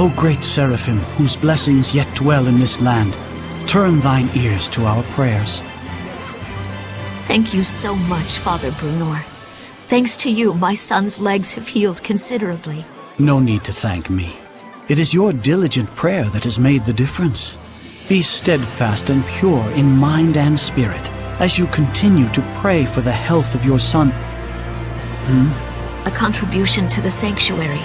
O great Seraphim, whose blessings yet dwell in this land, turn thine ears to our prayers. Thank you so much, Father Brunor. Thanks to you, my son's legs have healed considerably. No need to thank me. It is your diligent prayer that has made the difference. Be steadfast and pure in mind and spirit as you continue to pray for the health of your son. A contribution to the sanctuary.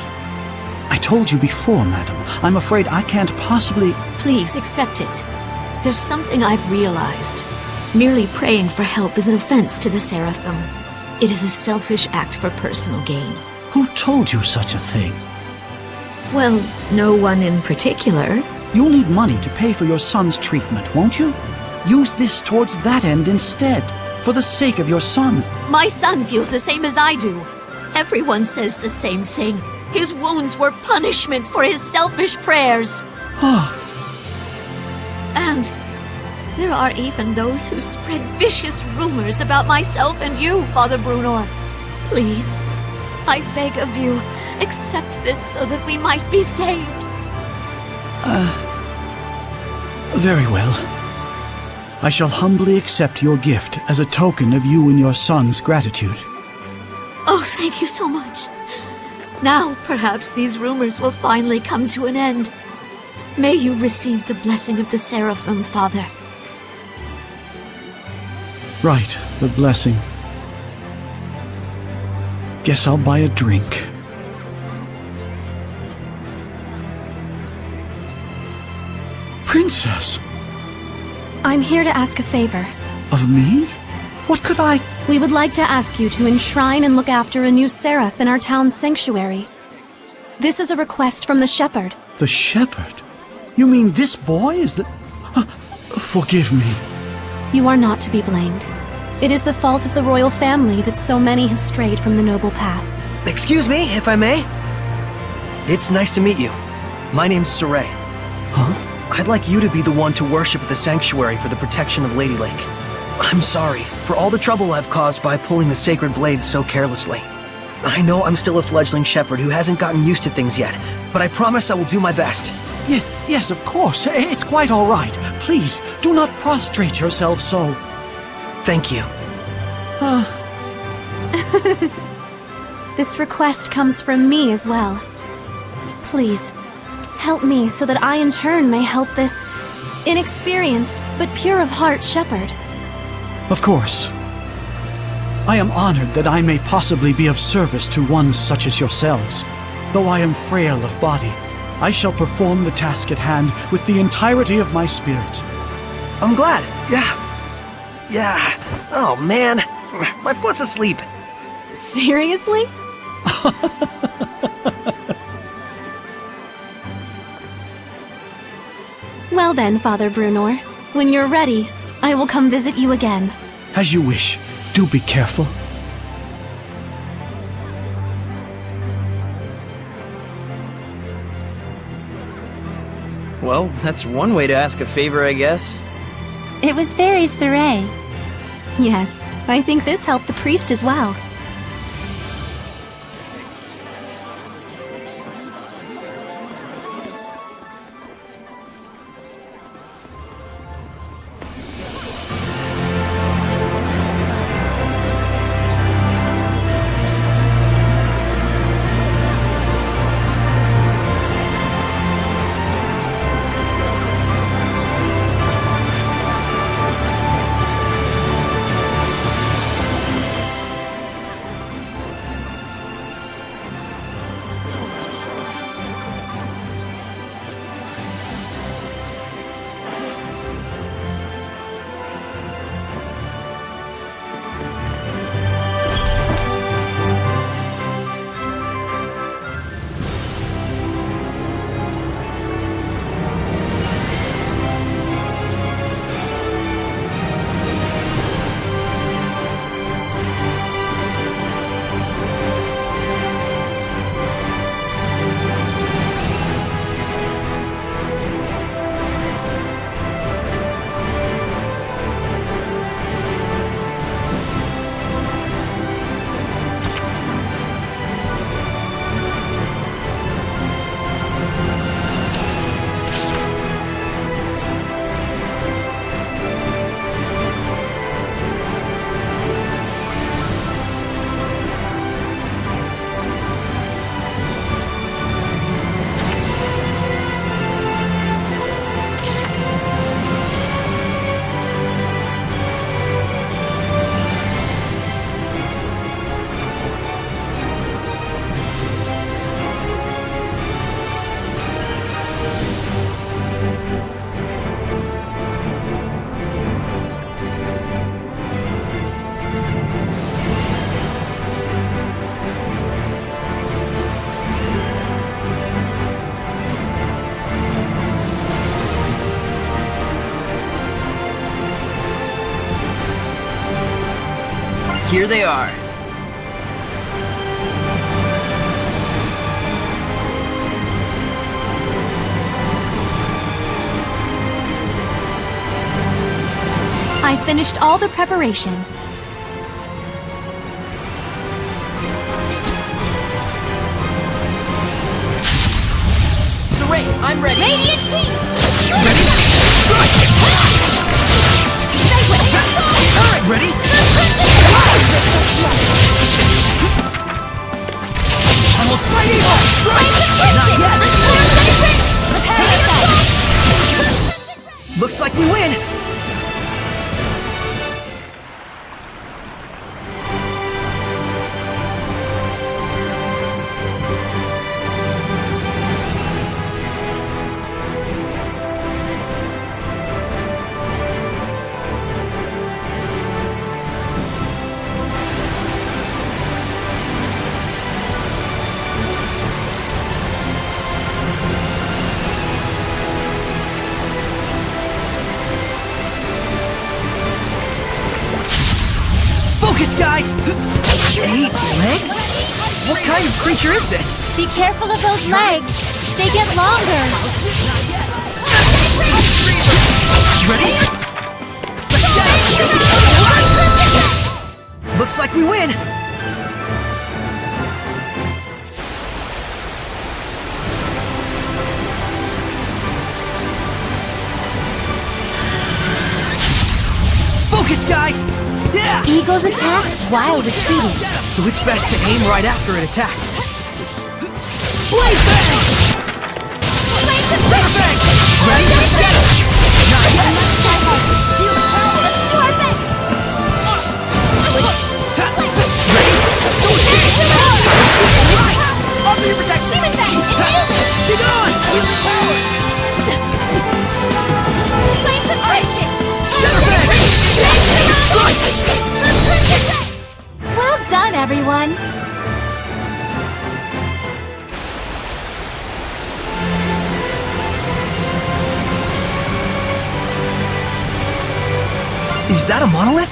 I told you before, madam. I'm afraid I can't possibly... Please accept it. There's something I've realized. Merely praying for help is an offense to the Seraphim. It is a selfish act for personal gain. Who told you such a thing? Well, no one in particular. You'll need money to pay for your son's treatment, won't you? Use this towards that end instead, for the sake of your son. My son feels the same as I do. Everyone says the same thing. His wounds were punishment for his selfish prayers. And there are even those who spread vicious rumors about myself and you, Father Brunor. Please, I beg of you, accept this so that we might be saved. Very well. I shall humbly accept your gift as a token of you and your son's gratitude. Oh, thank you so much. Now, perhaps these rumors will finally come to an end. May you receive the blessing of the Seraphim, Father. Right, the blessing. Guess I'll buy a drink. Princess! I'm here to ask a favor. Of me? What could I... We would like to ask you to enshrine and look after a new seraph in our town's sanctuary. This is a request from the shepherd. The shepherd? You mean this boy is the... Forgive me. You are not to be blamed. It is the fault of the royal family that so many have strayed from the noble path. Excuse me, if I may? It's nice to meet you. My name's Sorey. Huh? I'd like you to be the one to worship at the sanctuary for the protection of Lady Lake. I'm sorry for all the trouble I've caused by pulling the sacred blade so carelessly. I know I'm still a fledgling shepherd who hasn't gotten used to things yet, but I promise I will do my best. Yes, of course. It's quite all right. Please, do not prostrate yourself so. Thank you. This request comes from me as well. Please, help me so that I in turn may help this inexperienced but pure of heart shepherd. Of course. I am honored that I may possibly be of service to one such as yourselves. Though I am frail of body, I shall perform the task at hand with the entirety of my spirit. I'm glad. Yeah. Oh, man. My foot's asleep. Seriously? Well then, Father Brunor, when you're ready, I will come visit you again. As you wish. Do be careful. Well, that's one way to ask a favor, I guess. It was very Sorey. Yes, I think this helped the priest as well. here they are. I finished all the preparation. Sorey, I'm ready. Radiant Heat! Ready? Alright, ready? Almost ready! Strike! Not yet! Looks like we win! Focus, guys! 8 legs? What kind of creature is this? Be careful of those legs. They get longer. Ready? Looks like we win! Focus, guys! Yeah! Eagles attack while retreating. So it's best to aim right after it attacks. Blade bang! Center bang! Ready? Let's get it! Not yet! Ready? Go skate! Right! Offer your protection! Be gone! Center bang! Strike! Well done, everyone. Is that a monolith?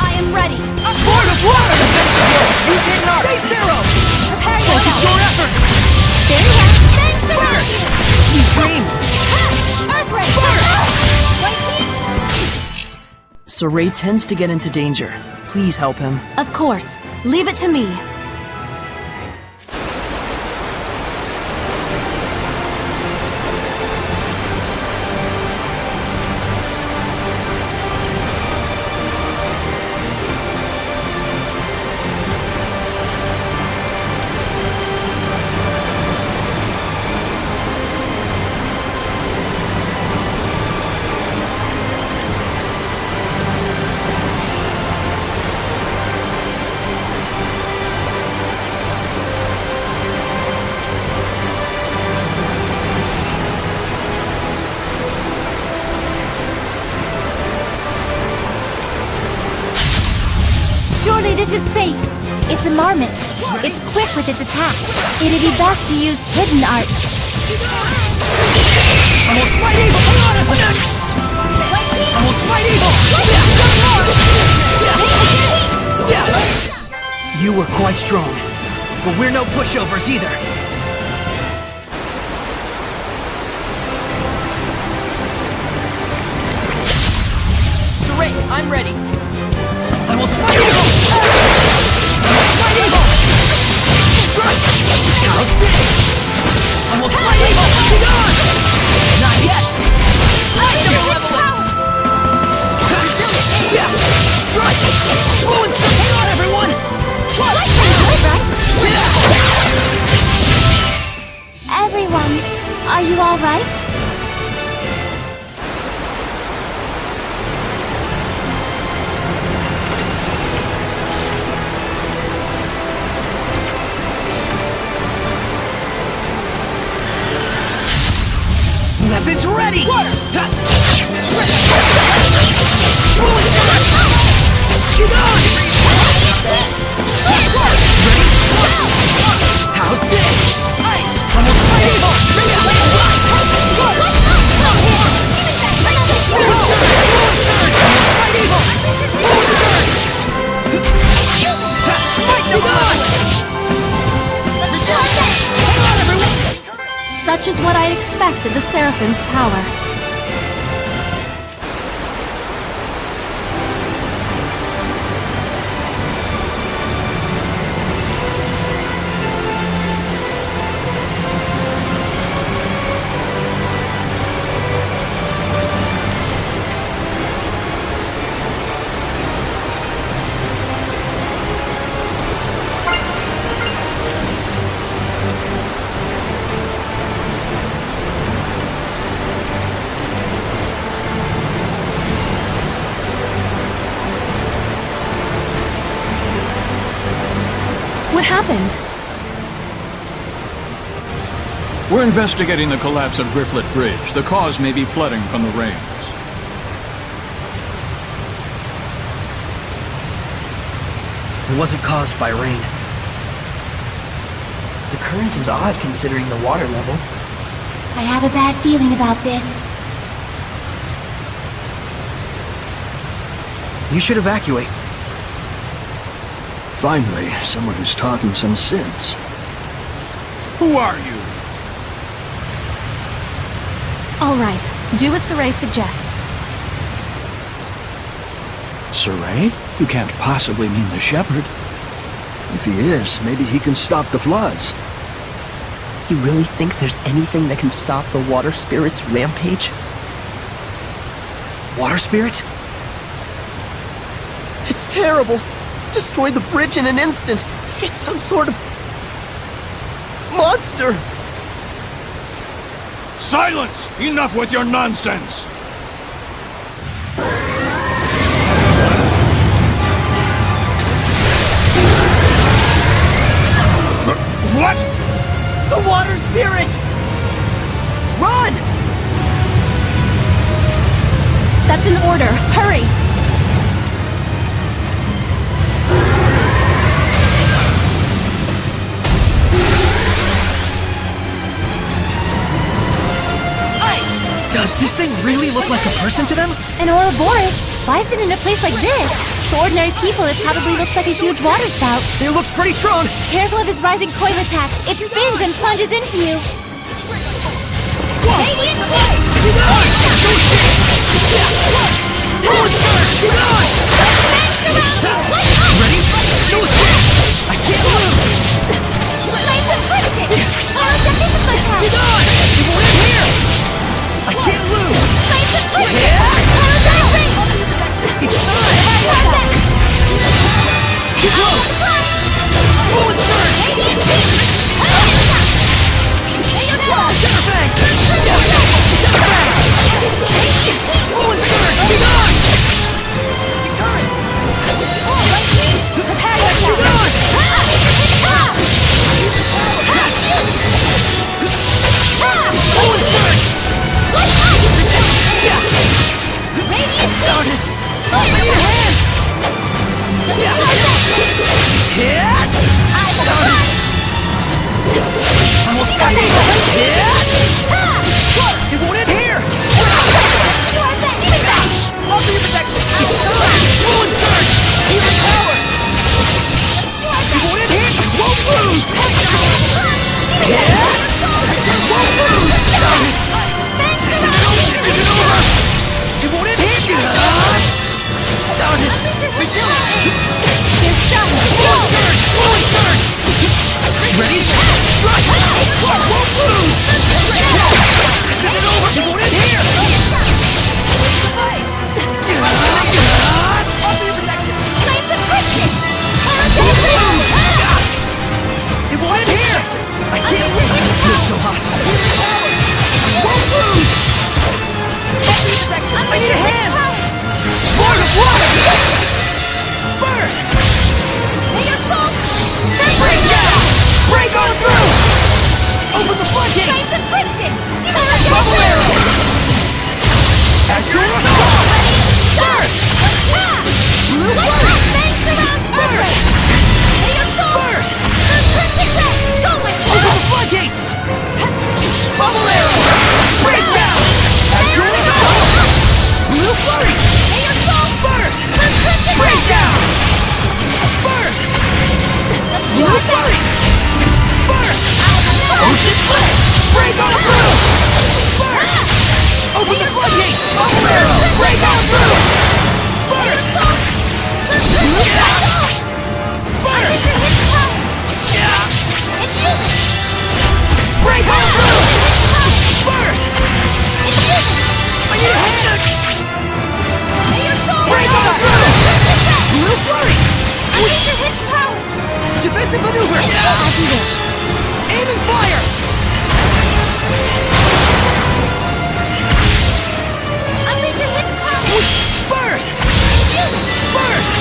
I am ready. Lord of Water! Use hidden arc! Saints Arrow! Prepare Focus yourself. your efforts! There you have. Thanks, Burst! Sweet dreams! Earthquake. Sorey tends to get into danger. Please help him. Of course. Leave it to me. Surely this is fate. It's a marmot. It's quick with its attacks. It'd be best to use hidden arts. Almost Light Eagle! Hold on! Hold on! Almost Light Eagle! You were quite strong, but we're no pushovers either. Sorey, I'm ready. I will Light Eagle! I will Light Eagle! Strike! How's this? I will Light Eagle! Be gone! Not yet! Yeah! Strike! Fluence! Hang on, everyone! Everyone, are you all right? weapons ready! How's this? Such is what I expect of the Seraphim's power. What happened? We're investigating the collapse of Grifflet Bridge. The cause may be flooding from the rains. It wasn't caused by rain. The current is odd considering the water level. I have a bad feeling about this. You should evacuate. Finally, someone who's talking some sense. Who are you? All right, do as Sorey suggests. Sorey? You can't possibly mean the shepherd. If he is, maybe he can stop the floods. You really think there's anything that can stop the water spirit's rampage? Water spirit? It's terrible. Destroyed the bridge in an instant. It's some sort of monster. Silence! Enough with your nonsense! What? The water spirit! Run! That's an order. Hurry! Does this thing really look like a person to them? An Ouroboros? Why is it in a place like this? To ordinary people, it probably looks like a huge water spout. It looks pretty strong. Careful of his rising coil attack. It spins and plunges into you. Radiant Blade! Forward surge! Get on! Ready? No escape! I can't lose! Flames of Critical! Our objective is my power! Get on! You will end here! I can't lose! Flames of Critical! Our ring! It's time! Too close! Forward surge! Radiant Beam! Shadowbang! Shadowbang! Forward surge! Get on! Prepare yourself! Get on! As you wish. Aim and fire! Unleash your hidden power! Burst! Burst!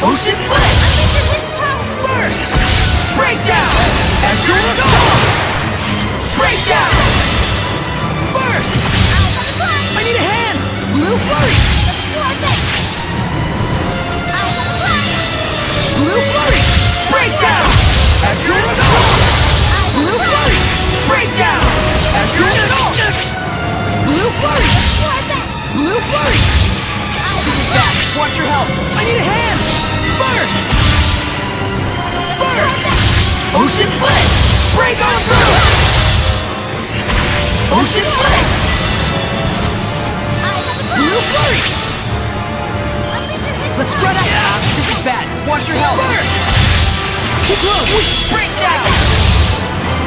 Ocean Blitz! Unleash your hidden power! Burst! Breakdown! Azure Assault! Breakdown! Burst! Eyes on the prize! I need a hand! Blue Flurry! Let's do our best! Eyes on the prize! Blue Flurry! Breakdown! Azure Assault! Blue Flurry! Breakdown! Azure Assault! Blue Flurry! Let's do our best! Blue Flurry! Eyes on the prize! Want your help! I need a hand! Burst! Burst! Ocean Blitz! Break on through! Ocean Blitz! Eyes on the prize! Blue Flurry! Unleash your hidden Let's spread out! This is bad! Want your help! Burst! Too close! Breakdown!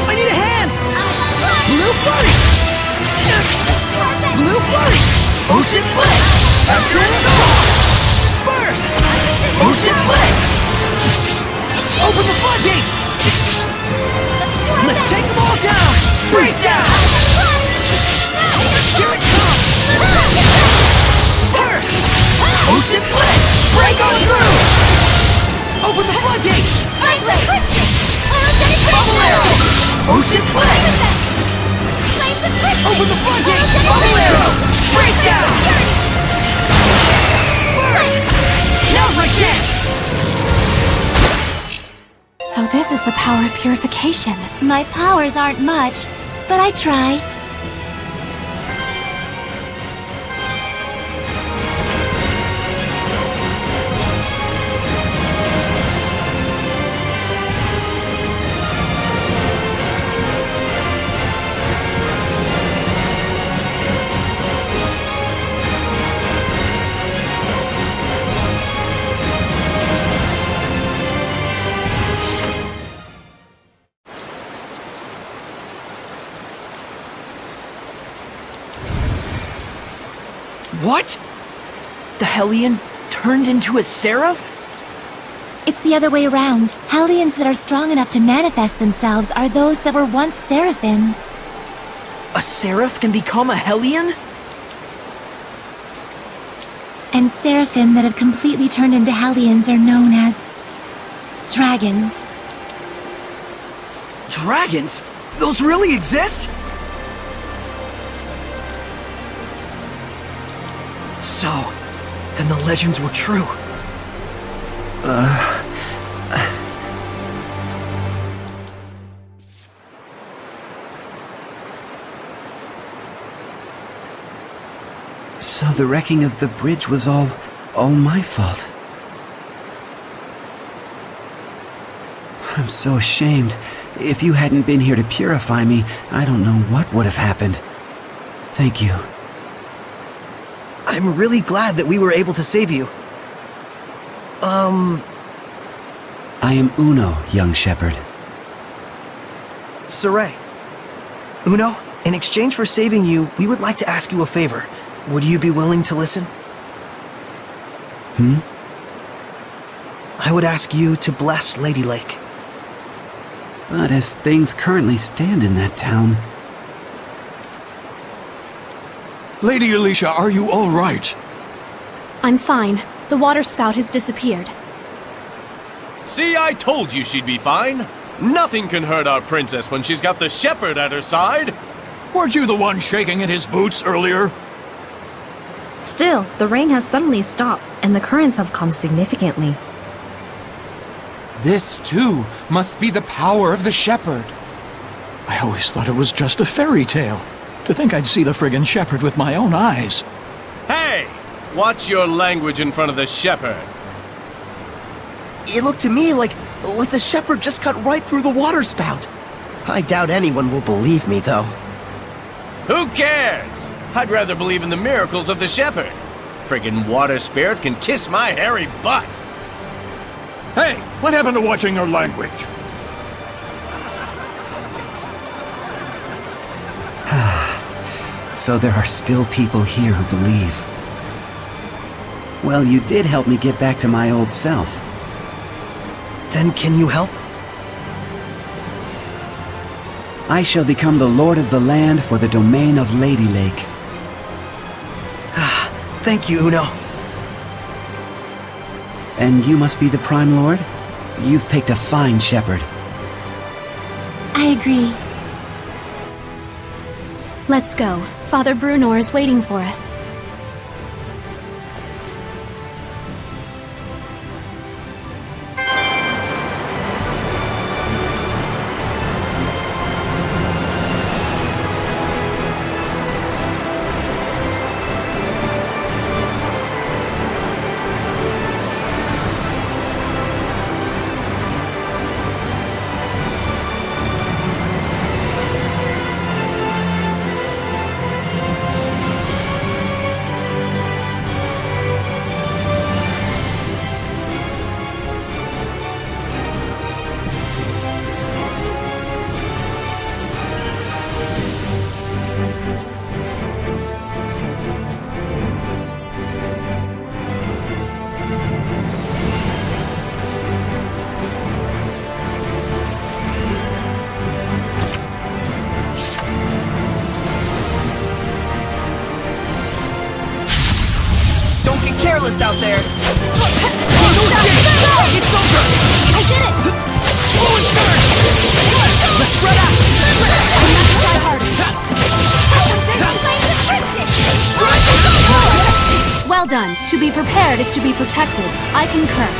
I need a hand! Eyes on the prize! Blue Flurry! Let's do our best! Blue Flurry! Ocean Blitz! Azure Assault! Burst! Ocean Blitz! Open the floodgates! Let's take them all down! Breakdown! Here it comes! Burst! Ocean Blitz! Break on through! Open the floodgates! Bubble Arrow! Ocean Blitz! Open the floodgates! Bubble Arrow! Breakdown! Burst! Now's my chance! So this is the power of purification. My powers aren't much, but I try. What? The Hellion turned into a seraph? It's the other way around. Hellions that are strong enough to manifest themselves are those that were once seraphim. A seraph can become a Hellion? And seraphim that have completely turned into hellions are known as dragons. Dragons? Those really exist? So, then the legends were true. So the wrecking of the bridge was all my fault. I'm so ashamed. If you hadn't been here to purify me, I don't know what would have happened. Thank you. I'm really glad that we were able to save you. I am Uno, young shepherd. Sorey. Uno, in exchange for saving you, we would like to ask you a favor. Would you be willing to listen? I would ask you to bless Lady Lake. But as things currently stand in that town... Lady Elysia, are you all right? I'm fine. The water spout has disappeared. See, I told you she'd be fine. Nothing can hurt our princess when she's got the shepherd at her side. Weren't you the one shaking in his boots earlier? Still, the rain has suddenly stopped, and the currents have calmed significantly. This, too, must be the power of the shepherd. I always thought it was just a fairy tale. To think I'd see the friggin' shepherd with my own eyes. Hey! Watch your language in front of the shepherd. It looked to me like the shepherd just cut right through the water spout. I doubt anyone will believe me, though. Who cares? I'd rather believe in the miracles of the shepherd. Friggin' water spirit can kiss my hairy butt. Hey, what happened to watching your language? So there are still people here who believe. Well, you did help me get back to my old self. Then can you help? I shall become the lord of the land for the domain of Lady Lake. Thank you, Uno. And you must be the Prime Lord? You've picked a fine shepherd. I agree. Let's go. Father Brunor is waiting for us. Careless out there! It's over! I did it! Full surge! Let's spread out! I'm not to try harder. Well done. To be prepared is to be protected. I concur.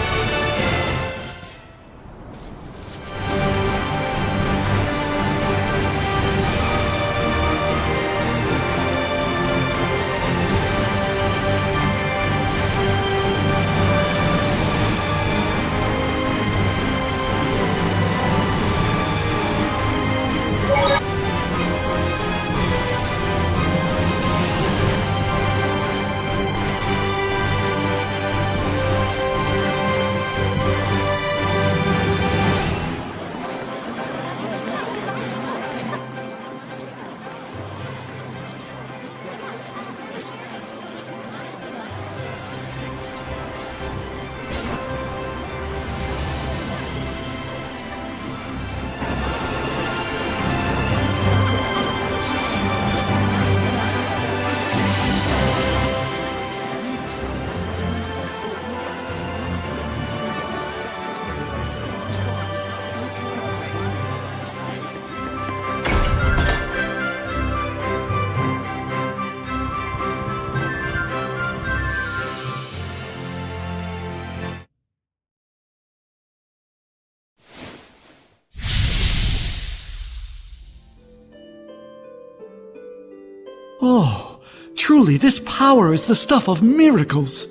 Oh, truly this power is the stuff of miracles.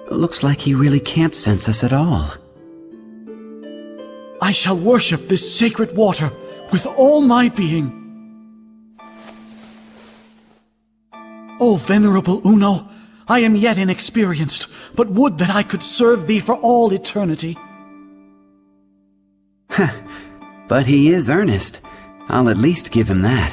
Looks like he really can't sense us at all. I shall worship this sacred water with all my being. O venerable Uno, I am yet inexperienced, but would that I could serve thee for all eternity. But he is earnest. I'll at least give him that.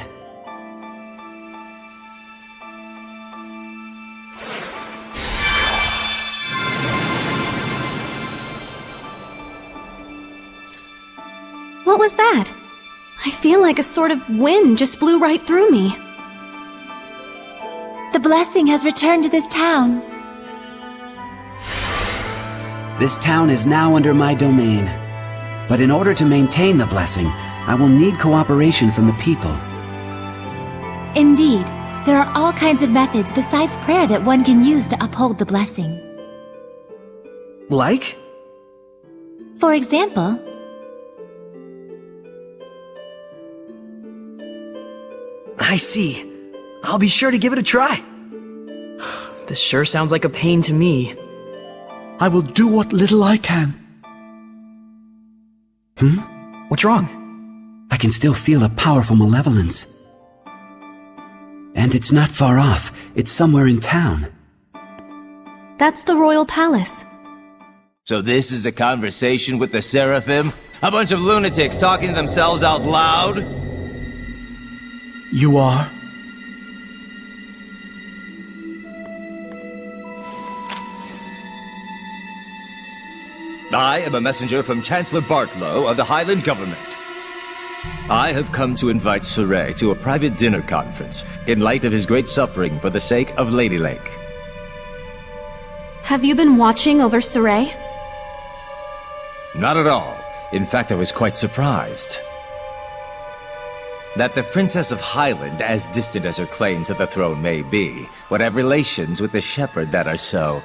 What was that? I feel like a sort of wind just blew right through me. The blessing has returned to this town. This town is now under my domain. But in order to maintain the blessing, I will need cooperation from the people. Indeed, there are all kinds of methods besides prayer that one can use to uphold the blessing. Like? For example, I see. I'll be sure to give it a try. This sure sounds like a pain to me. I will do what little I can. What's wrong? I can still feel a powerful malevolence. And it's not far off. It's somewhere in town. That's the royal palace. So this is a conversation with the Seraphim? A bunch of lunatics talking to themselves out loud? You are? I am a messenger from Chancellor Bartlow of the Highland government. I have come to invite Sorey to a private dinner conference in light of his great suffering for the sake of Lady Lake. Have you been watching over Sorey? Not at all. In fact, I was quite surprised. That the Princess of Highland, as distant as her claim to the throne may be, would have relations with the shepherd that are so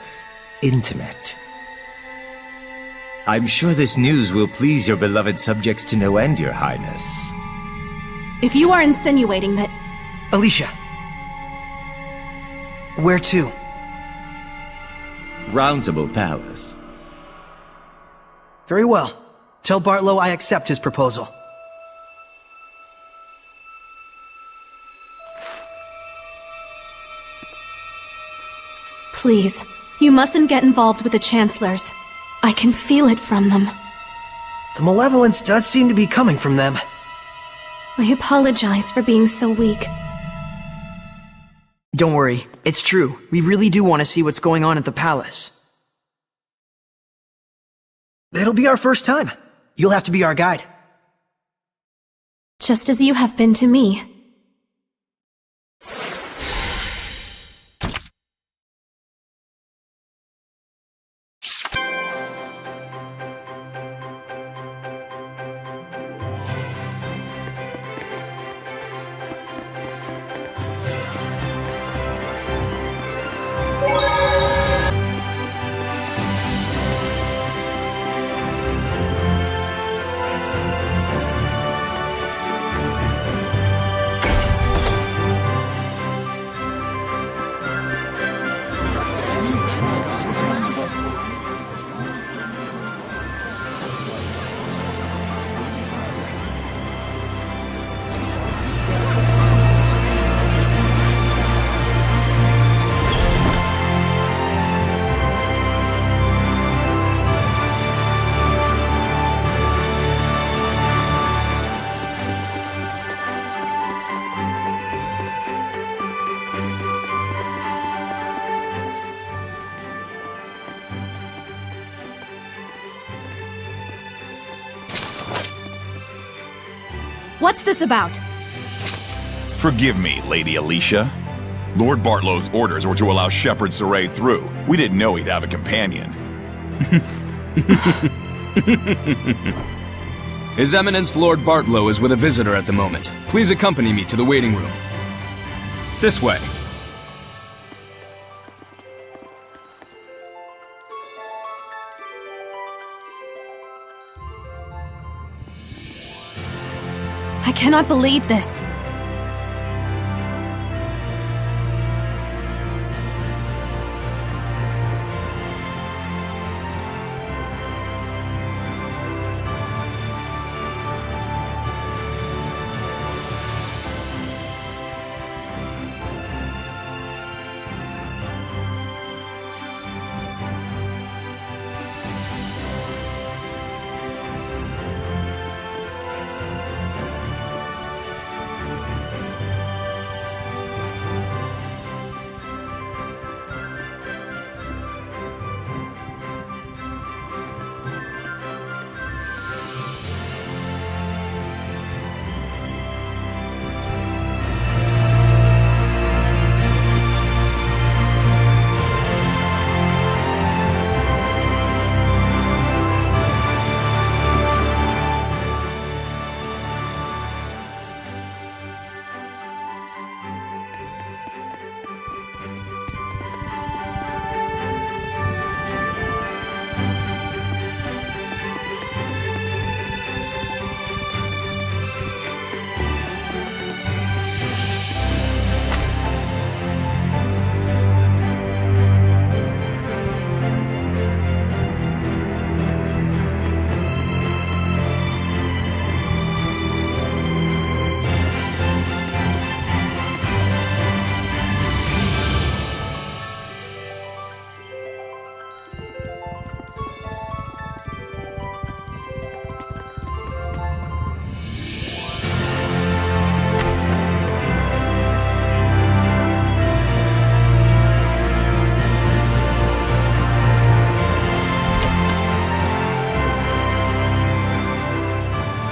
intimate. I'm sure this news will please your beloved subjects to no end, Your Highness. If you are insinuating that... Elysia. Where to? Roundtable Palace. Very well. Tell Bartlow I accept his proposal. Please, you mustn't get involved with the Chancellors. I can feel it from them. The malevolence does seem to be coming from them. I apologize for being so weak. Don't worry, it's true. We really do want to see what's going on at the palace. It'll be our first time. You'll have to be our guide. Just as you have been to me. What's this about? Forgive me, Lady Elysia. Lord Bartlow's orders were to allow Shepherd Sorey through. We didn't know he'd have a companion. His Eminence Lord Bartlow is with a visitor at the moment. Please accompany me to the waiting room. This way. I cannot believe this.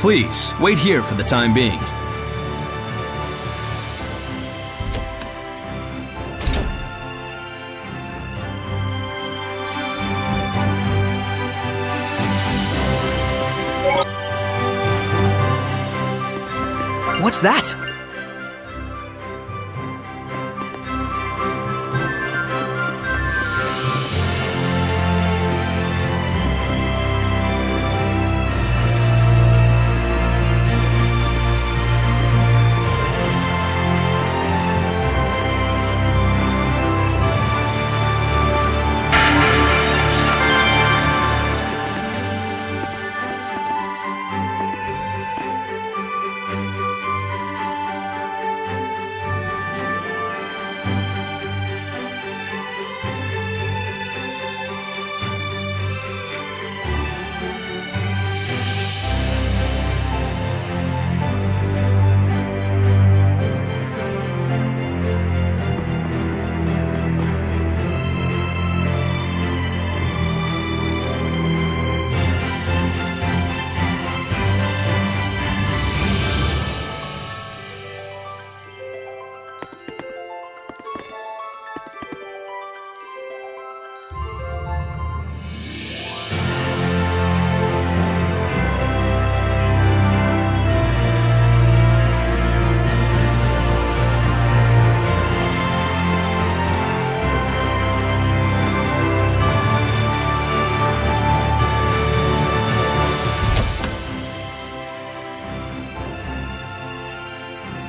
Please, wait here for the time being. What's that?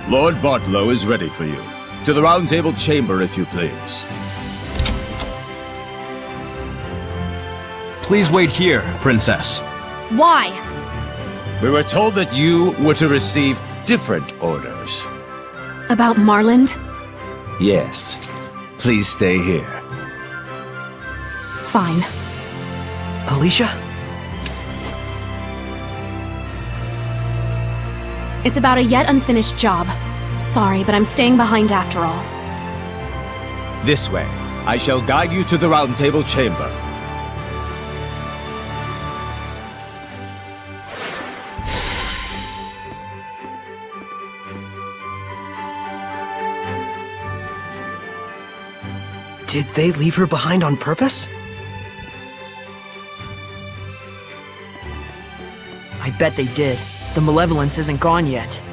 Lord Bartlow is ready for you. To the Round Table chamber, if you please. Please wait here, Princess. Why? We were told that you were to receive different orders. About Marland? Yes. Please stay here. Fine. Elysia? It's about a yet unfinished job. Sorry, but I'm staying behind after all. This way. I shall guide you to the Round Table chamber. Did they leave her behind on purpose? I bet they did. The malevolence isn't gone yet.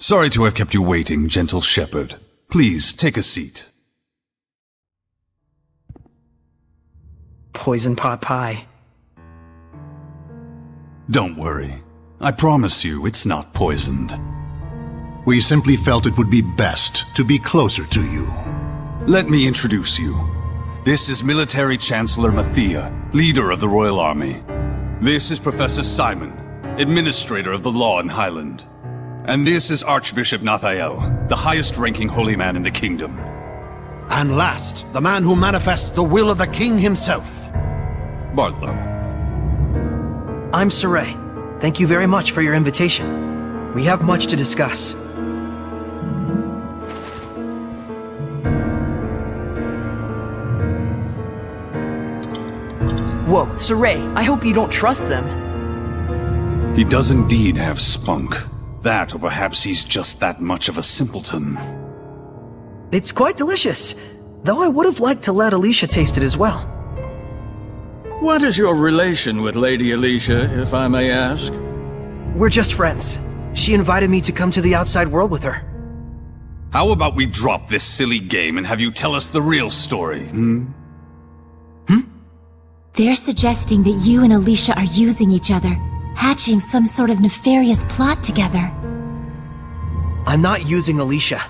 Sorry to have kept you waiting, gentle shepherd. Please, take a seat. Poison pot pie. Don't worry. I promise you it's not poisoned. We simply felt it would be best to be closer to you. Let me introduce you. This is Military Chancellor Mathia, leader of the Royal Army. This is Professor Simon, administrator of the law in Highland. And this is Archbishop Nathael, the highest-ranking holy man in the kingdom. And last, the man who manifests the will of the king himself. Bartlow. I'm Sorey. Thank you very much for your invitation. We have much to discuss. Whoa, Sorey, I hope you don't trust them. He does indeed have spunk. That, or perhaps he's just that much of a simpleton. It's quite delicious, though I would have liked to let Elysia taste it as well. What is your relation with Lady Elysia, if I may ask? We're just friends. She invited me to come to the outside world with her. How about we drop this silly game and have you tell us the real story, They're suggesting that you and Elysia are using each other, hatching some sort of nefarious plot together. I'm not using Elysia.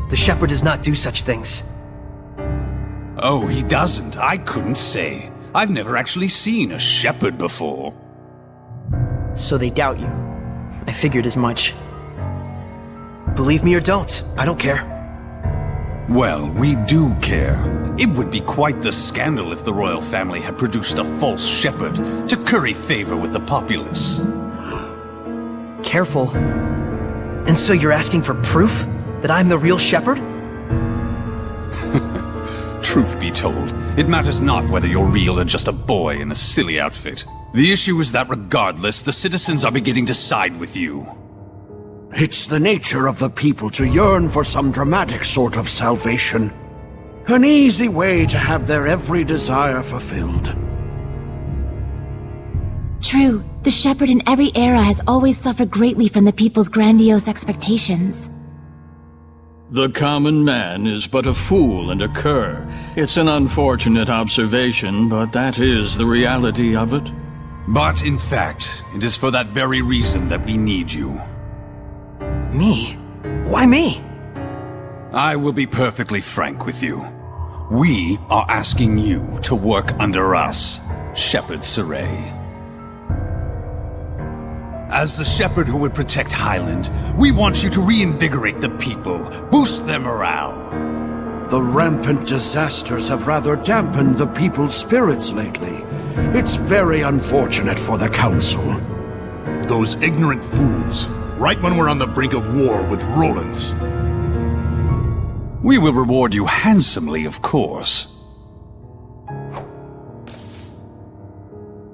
The Shepherd does not do such things. Oh, he doesn't? I couldn't say. I've never actually seen a shepherd before. So they doubt you. I figured as much. Believe me or don't, I don't care. Well, we do care. It would be quite the scandal if the royal family had produced a false shepherd to curry favor with the populace. Careful. And so you're asking for proof that I'm the real shepherd? Truth be told, it matters not whether you're real or just a boy in a silly outfit. The issue is that regardless, the citizens are beginning to side with you. It's the nature of the people to yearn for some dramatic sort of salvation. An easy way to have their every desire fulfilled. True, the Shepherd in every era has always suffered greatly from the people's grandiose expectations. The common man is but a fool and a cur. It's an unfortunate observation, but that is the reality of it. But in fact, it is for that very reason that we need you. Me? Why me? I will be perfectly frank with you. We are asking you to work under us, Shepherd Sorey. As the shepherd who would protect Highland, we want you to reinvigorate the people, boost their morale. The rampant disasters have rather dampened the people's spirits lately. It's very unfortunate for the Council. Those ignorant fools. Right when we're on the brink of war with Roland's. We will reward you handsomely, of course.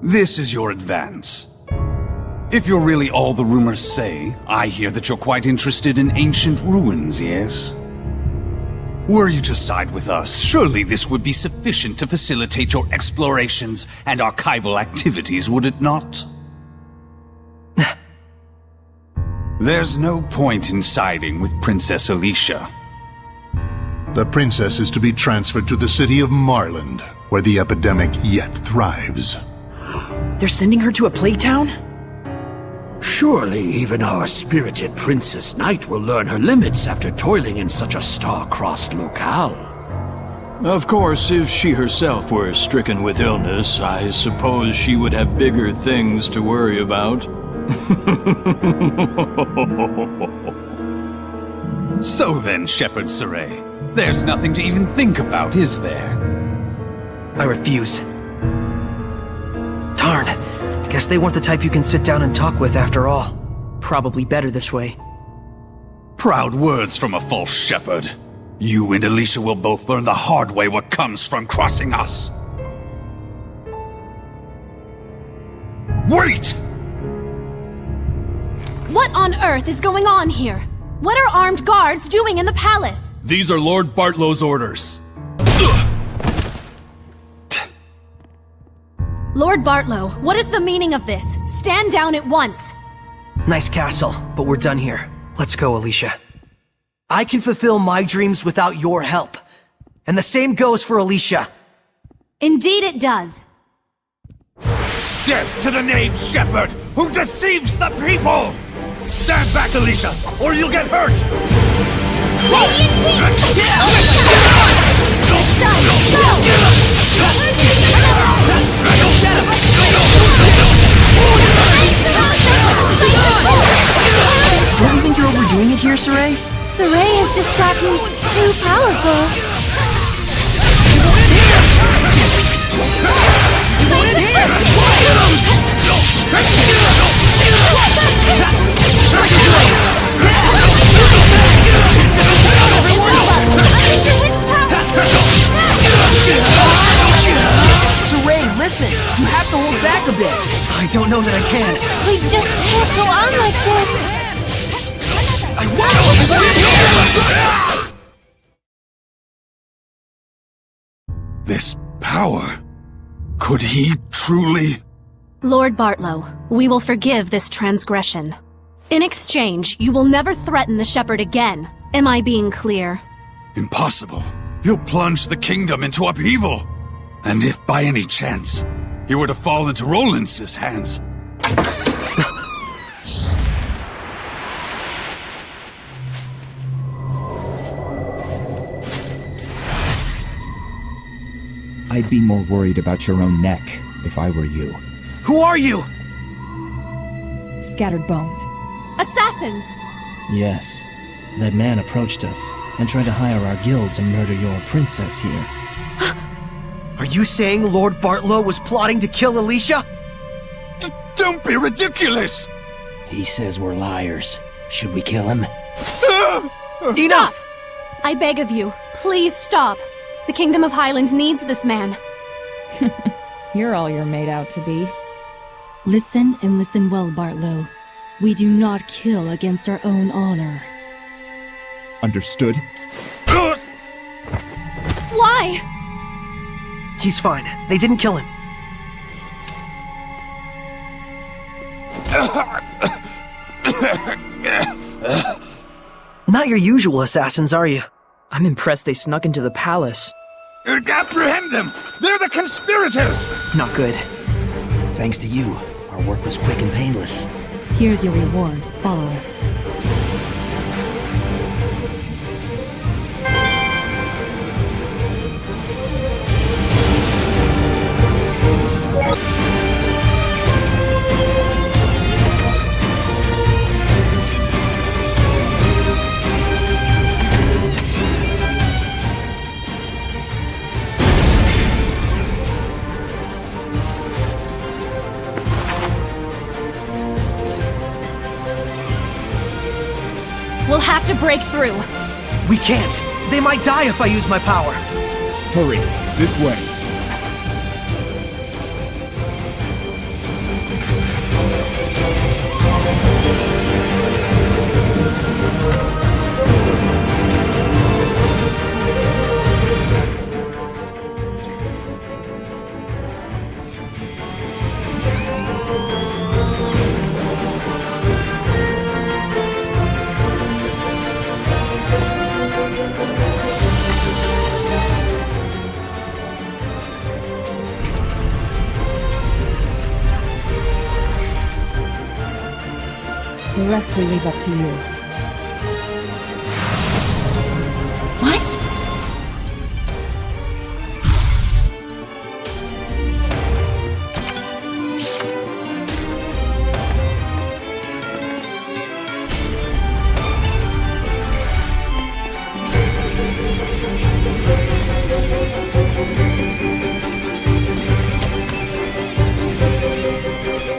This is your advance. If you're really all the rumors say, I hear that you're quite interested in ancient ruins, yes? Were you to side with us, surely this would be sufficient to facilitate your explorations and archival activities, would it not? There's no point in siding with Princess Elysia. The princess is to be transferred to the city of Marland, where the epidemic yet thrives. They're sending her to a plague town? Surely even our spirited Princess Knight will learn her limits after toiling in such a star-crossed locale. Of course, if she herself were stricken with illness, I suppose she would have bigger things to worry about. So then, Shepherd Sorey, there's nothing to even think about, is there? I refuse. Darn. Guess they weren't the type you can sit down and talk with after all. Probably better this way. Proud words from a false shepherd. You and Elysia will both learn the hard way what comes from crossing us. Wait! What on earth is going on here? What are armed guards doing in the palace? These are Lord Bartlow's orders. Lord Bartlow, what is the meaning of this? Stand down at once! Nice castle, but we're done here. Let's go, Elysia. I can fulfill my dreams without your help. And the same goes for Elysia. Indeed it does. Death to the knave shepherd who deceives the people! Stand back, Elysia, or you'll get hurt! Don't you think you're overdoing it here, Sorey? Sorey has just gotten too powerful. Sorey, listen! You have to hold back a bit! bit. I don't know that I can. We just can't go on like this. This power. Could he truly? Lord Bartlow, we will forgive this transgression. In exchange, you will never threaten the Shepherd again. Am I being clear? Impossible. He'll plunge the kingdom into upheaval. And if by any chance he were to fall into Rollins' hands. I'd be more worried about your own neck if I were you. Who are you? Scattered bones. Assassins! Yes. That man approached us and tried to hire our guild to murder your princess here. Are you saying Lord Bartlow was plotting to kill Elysia? Don't be ridiculous! He says we're liars. Should we kill him? Stop! I beg of you, please stop. The Kingdom of Highland needs this man. You're all you're made out to be. Listen and listen well, Bartlow. We do not kill against our own honor. Understood? Why? He's fine. They didn't kill him. Not your usual assassins, are you? I'm impressed they snuck into the palace. Apprehend them! They're the conspirators! Not good. Thanks to you, our work was quick and painless. Here's your reward. Follow us. We'll have to break through. We can't. They might die if I use my power. Hurry, this way. The rest we leave up to you. What?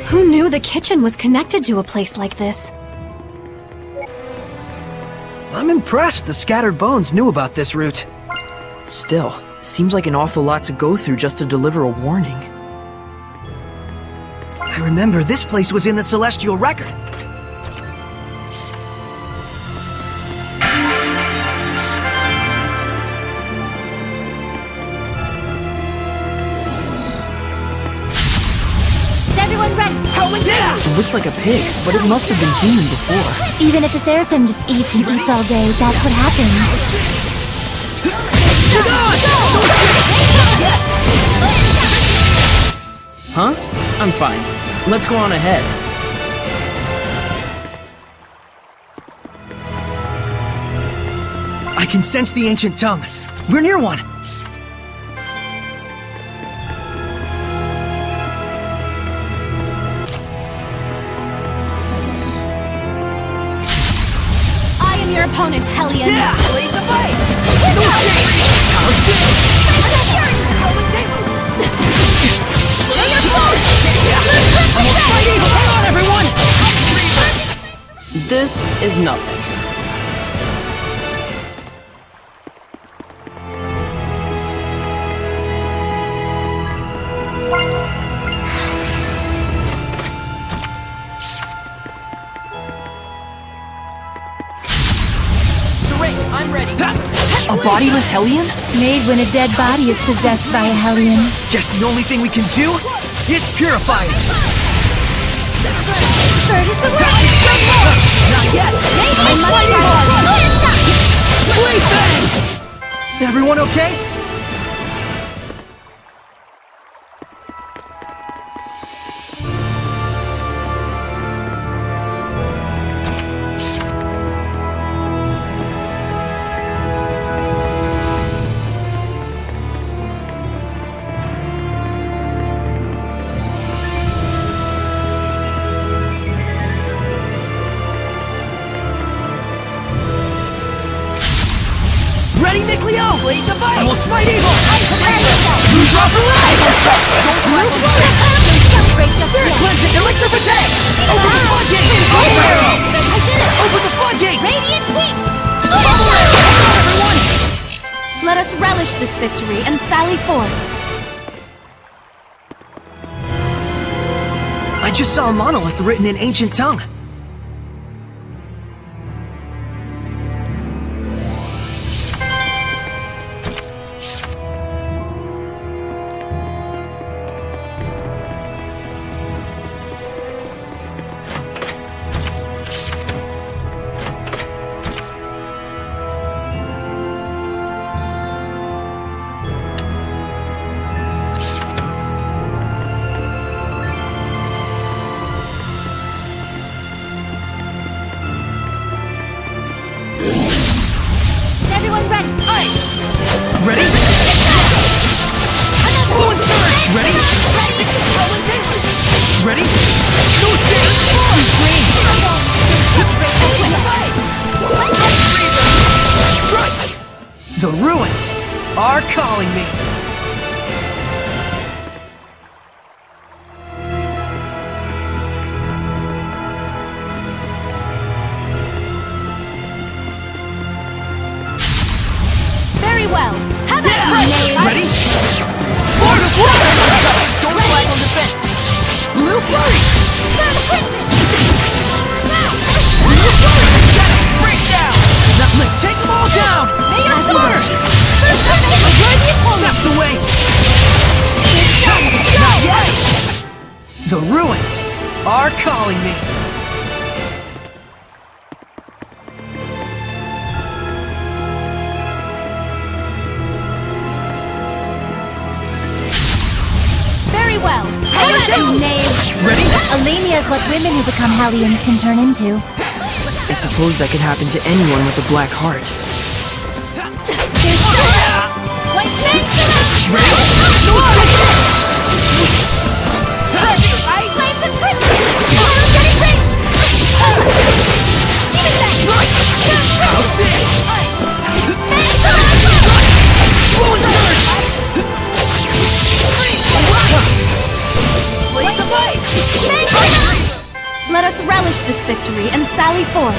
Who knew the kitchen was connected to a place like this? I'm impressed the Scattered Bones knew about this route. Still, seems like an awful lot to go through just to deliver a warning. I remember this place was in the Celestial Record. It looks like a pig, but it must have been human before. Even if a seraphim just eats and eats all day, that's what happens. Huh? I'm fine. Let's go on ahead. I can sense the ancient tongue. We're near one. Your opponent, Hellion. Yeah! Lead the fight! Hold on, everyone! This is nothing. I'm ready. A bodiless Hellion? Made when a dead body is possessed by a Hellion. Guess the only thing we can do is purify it. Bird is the word! Not yet. I must Bang! Everyone okay? I will smite evil! You drop the leg! Don't Spirit cleansing! Elixir protect! Open the floodgates! Bubble arrow! I did it! Open the floodgates! Radiant wing! Bubble arrow! Come on, everyone! Let us relish this victory and sally forth. I just saw a monolith written in ancient tongue. The ruins are calling me. Very well. How about Ready? Lord of Water! Don't flag on defense. Blue Flurry! Blue Flurry! Break down! Now let's take them all down! First! That's the way! Not yet! The ruins are calling me. Very well. Ready? Elysia is what women who become Hellions can turn into. I suppose that could happen to anyone with a black heart. Let us relish this victory and sally forth.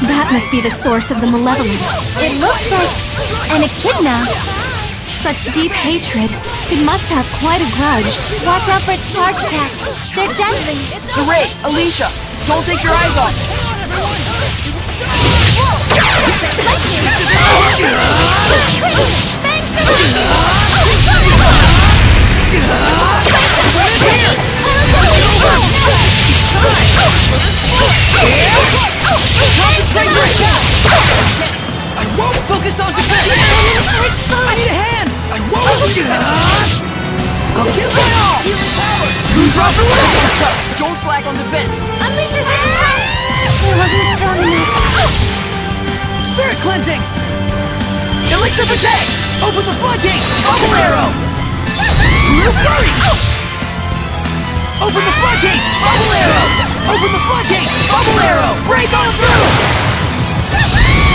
That must be the source of the malevolence. It looks like an echidna. Such deep hatred. It must have quite a grudge. Watch out for its charge attack. They're deadly. Sorey, Elysia, don't take your eyes off. I won't focus on defense! I need a hand! I won't! I'll give my all! Who's off the left? Don't slack on defense. Unleash your hand! It wasn't strong enough. Spirit cleansing! Elysia protect! Open the floodgates! Bubble arrow! Blue flurry! Open the floodgates! Bubble arrow! Open the floodgates! Bubble arrow! Break on through!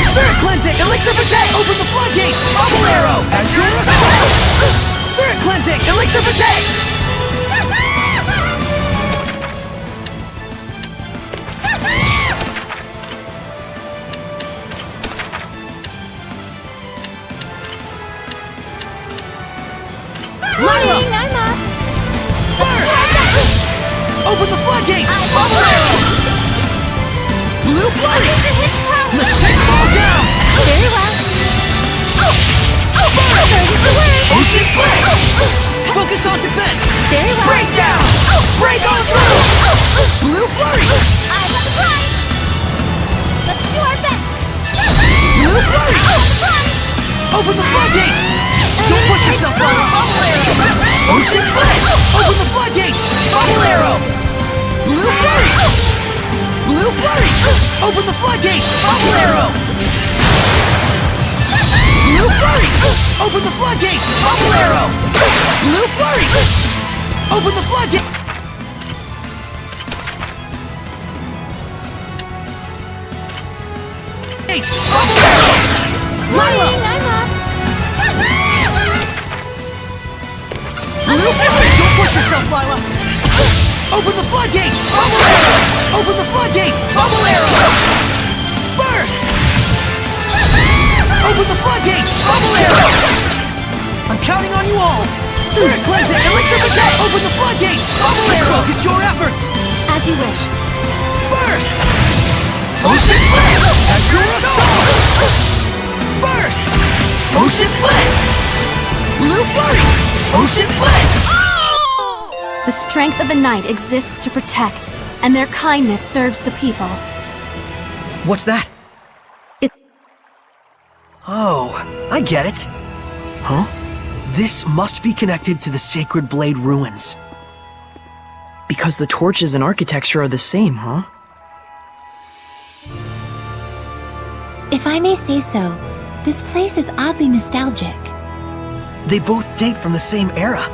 Spirit cleansing! Elysia protect! Open the floodgates! Bubble arrow! Azure Assault! Spirit Cleansing! Elixir Protect! Lila! I'm up! Burst! Open the floodgates! Bubble Arrow! Blue Flurry! Let's take them all down! Very well. Burst! Ready for work! Ocean Blitz! Focus on defense! Very well. Breakdown! Break on through! Blue Flurry! I have the prize! Let's do our best! Blue Flurry! I have the prize! Open the floodgates! Don't push yourself, Lila! Bubble Arrow! Ocean Blitz! Open the floodgates! Bubble Arrow! Blue Flurry! Blue Flurry! Open the floodgates! Bubble Arrow! Blue Flurry! Open the floodgates! Bubble Arrow! Blue Flurry! Open the floodgates! Bubble Arrow! Lila! I'm up! Blue Flurry! Don't push yourself, Lila! Open the floodgates! Bubble Arrow! Open the floodgates! Bubble Arrow! Burst! Open the floodgates! Bubble Arrow! I'm counting on you all! Spirit Cleansing! Elixir Protect! Open the floodgates! Bubble Arrow! Focus your efforts! As you wish. Burst! Ocean Blitz! Azure Assault! Burst! Ocean Blitz! Blue Flurry! Ocean Blitz! The strength of a knight exists to protect, and their kindness serves the people. What's that? It... Oh, I get it. Huh? This must be connected to the Sacred Blade ruins. Because the torches and architecture are the same, huh? If I may say so, this place is oddly nostalgic. They both date from the same era.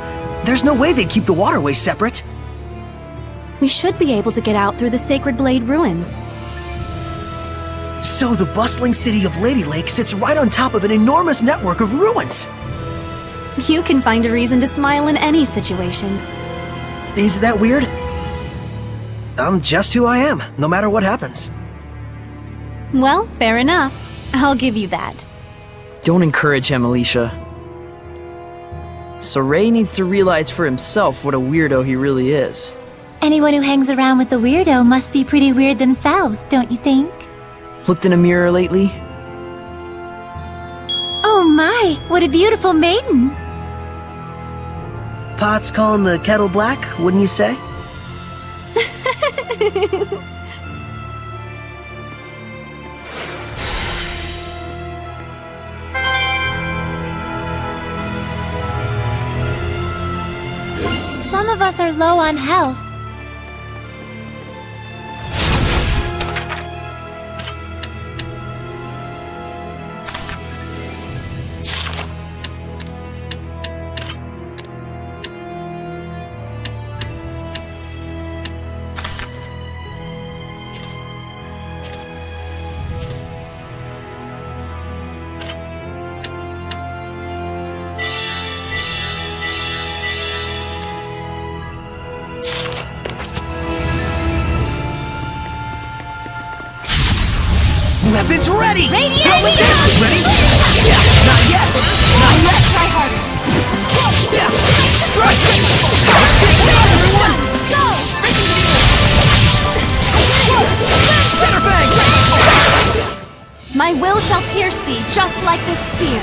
There's no way they'd keep the waterways separate. We should be able to get out through the Sacred Blade ruins. So the bustling city of Lady Lake sits right on top of an enormous network of ruins. You can find a reason to smile in any situation. Is that weird? I'm just who I am, no matter what happens. Well, fair enough. I'll give you that. Don't encourage him, Elysia. Sorey needs to realize for himself what a weirdo he really is. Anyone who hangs around with the weirdo must be pretty weird themselves, don't you think? Looked in a mirror lately? Oh my, what a beautiful maiden! Pot's calling the kettle black, wouldn't you say? Some of us are low on health. Weapons ready! Radiant! Ready? Yeah, not yet! Not yet! Try harder! Yeah! Strike! Down, everyone! Go! Center bang! My will shall pierce thee, just like this spear.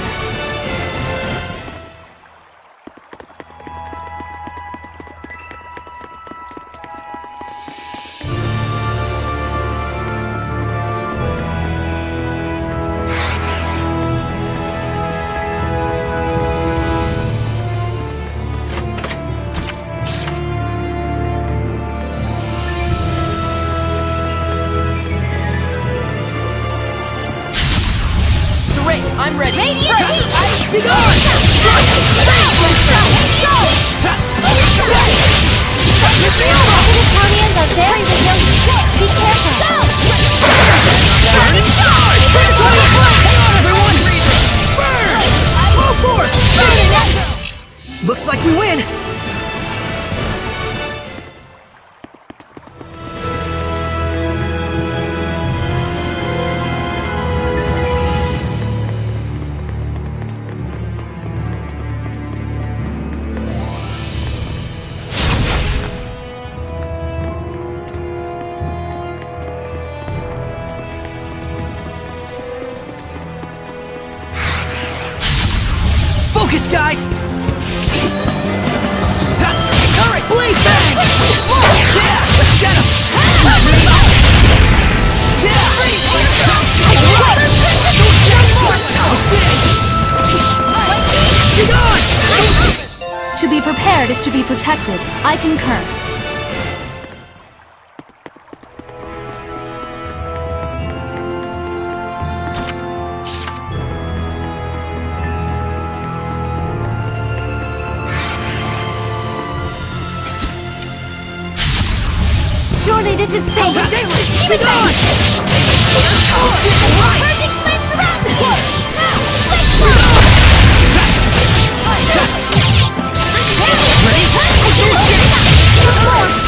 I'm ready! Be gone! Strike! Go! Plutonians are very resilient. Be careful. Go! Burning Star! Hang on, everyone! Burn! Full force! Focus, guys! Alright, blade bang! Yeah, let's get him! To be prepared is to be protected. I concur. Surely this is fate! Keep it back! Perfect cleanse around me! Now, let's go!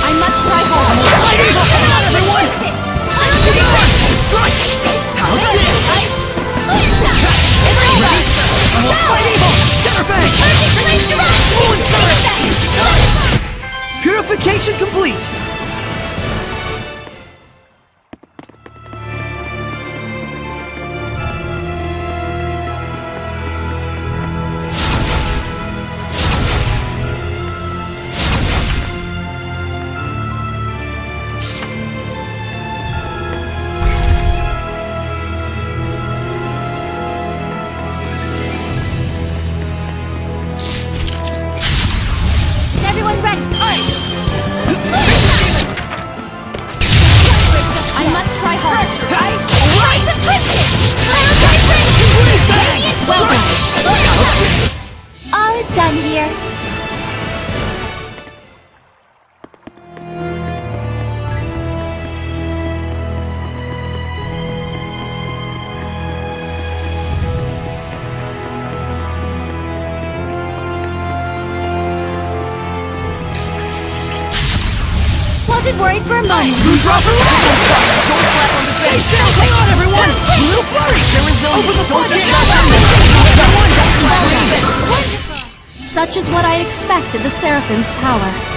I must try hard. Come on, everyone! Strike! How's this? Almost fight evil! Shatter bang! Purification complete! Everyone ready! I must try hard. Well done. All is done here. Wasn't worried for a moment. Who's Roger? Don't slap on the face! Hang on, everyone! A little flourish! They're resilient! Open the floodgates! Such is what I expect of the Seraphim's power.